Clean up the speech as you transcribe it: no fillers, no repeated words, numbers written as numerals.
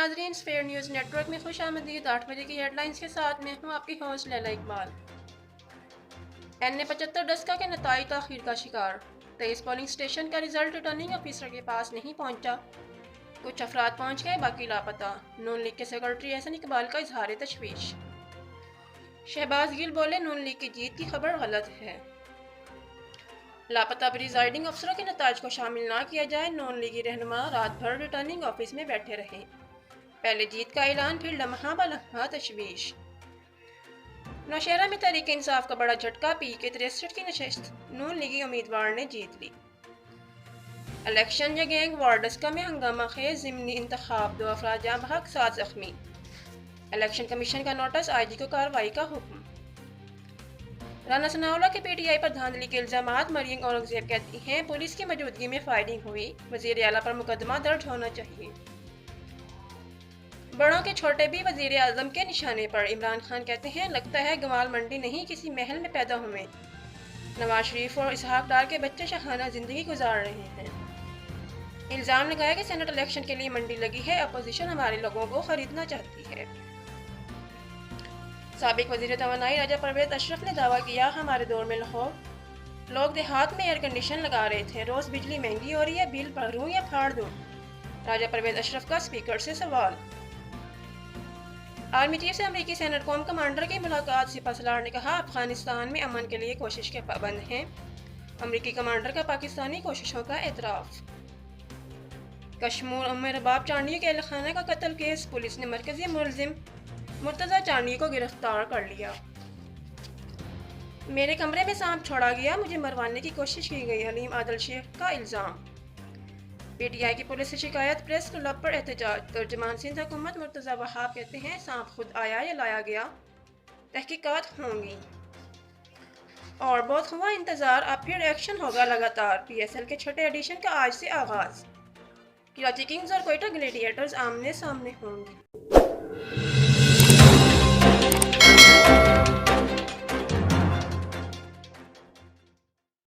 नाजरीन, fair news network में खुश आमदीद। 8 बजे की हेडलाइंस के साथ मैं हूँ आपकी होस्ट लैला इकबाल। NA-75 डस्का के नताइज ताख़ीर का शिकार। 23 पोलिंग स्टेशन का रिजल्ट रिटर्निंग ऑफिसर के पास नहीं पहुँचा। कुछ अफराद पहुँच गए, बाकी लापता। नून लीग के सेक्रेटरी एहसन इकबाल का इजहार तशवीश। शहबाज गिल बोले, नून लीग की जीत की खबर गलत है। लापता प्रिजाइडिंग अफसरों के नताज को शामिल ना किया जाए। नून लीगी रहनुमा रात भर रिटर्निंग ऑफिस में बैठे रहे। पहले जीत का ऐलान, फिर लम्हा ब लम्हा तशवीश। नौशहरा में तहरीक इंसाफ का बड़ा झटका। पी के 63 की नशस्त नून लीगी उम्मीदवार ने जीत ली। इलेक्शन गैंग वार्डस्का में हंगामा खेज ज़िमनी इंतखाब। 2 अफराद जाँ बहक, 7 जख्मी। इलेक्शन कमीशन का नोटिस, IG को कार्रवाई का हुक्म। राना सनाउल्लाह के PTI पर धांधली के इल्जामात। मरियम औरंगजेब कहती हैं, पुलिस की मौजूदगी में फायरिंग हुई। वज़ीर आला पर मुकदमा दर्ज होना चाहिए। बड़ों के छोटे भी वज़ीर आज़म के निशाने पर। इमरान खान कहते हैं, लगता है गवाल मंडी नहीं किसी महल में पैदा हुए। नवाज शरीफ और इसहाक डार के बच्चे शाहाना ज़िंदगी गुजार रहे हैं। इल्ज़ाम लगाया कि सेनेट इलेक्शन के लिए मंडी लगी है, अपोजिशन हमारे लोगों को खरीदना चाहती है। साबिक वज़ीर तवानाई राजा परवेज़ अशरफ ने दावा किया, हमारे दौर में लाहौर लोग देहात में एयर कंडीशन लगा रहे थे। रोज़ बिजली महंगी हो रही है, बिल भरूं या फाड़ दूं? राजा परवेज़ अशरफ का स्पीकर से सवाल। आर्मी चीफ से अमरीकी सेनेट कॉम कमांडर की मुलाकात। सिपह सलार ने कहा, अफगानिस्तान में अमन के लिए कोशिश के पाबंद हैं। अमरीकी कमांडर का पाकिस्तानी कोशिशों का एतराफ़। कश्मीर में रबाब चांडियों के अहल खाना का कत्ल केस। पुलिस ने मरकजी मुलजिम मुर्तज़ा चांडी को गिरफ्तार कर लिया। मेरे कमरे में सांप छोड़ा गया, मुझे मरवाने की कोशिश की गई। हलीम आदिल शेख का इल्ज़ाम। PTI की पुलिस से शिकायत, प्रेस क्लब पर एहतजाज। तर्जमान सिंध हुकूमत मुर्तज़ा वहाब कहते हैं, सांप खुद आया या लाया गया, तहकीकात होंगी। और बहुत हुआ इंतज़ार, अब फिर एक्शन होगा लगातार। PSL के छठे एडिशन का आज से आगाज़। कराची किंग्स और कोयटा ग्लेडिएटर्स आमने सामने होंगे।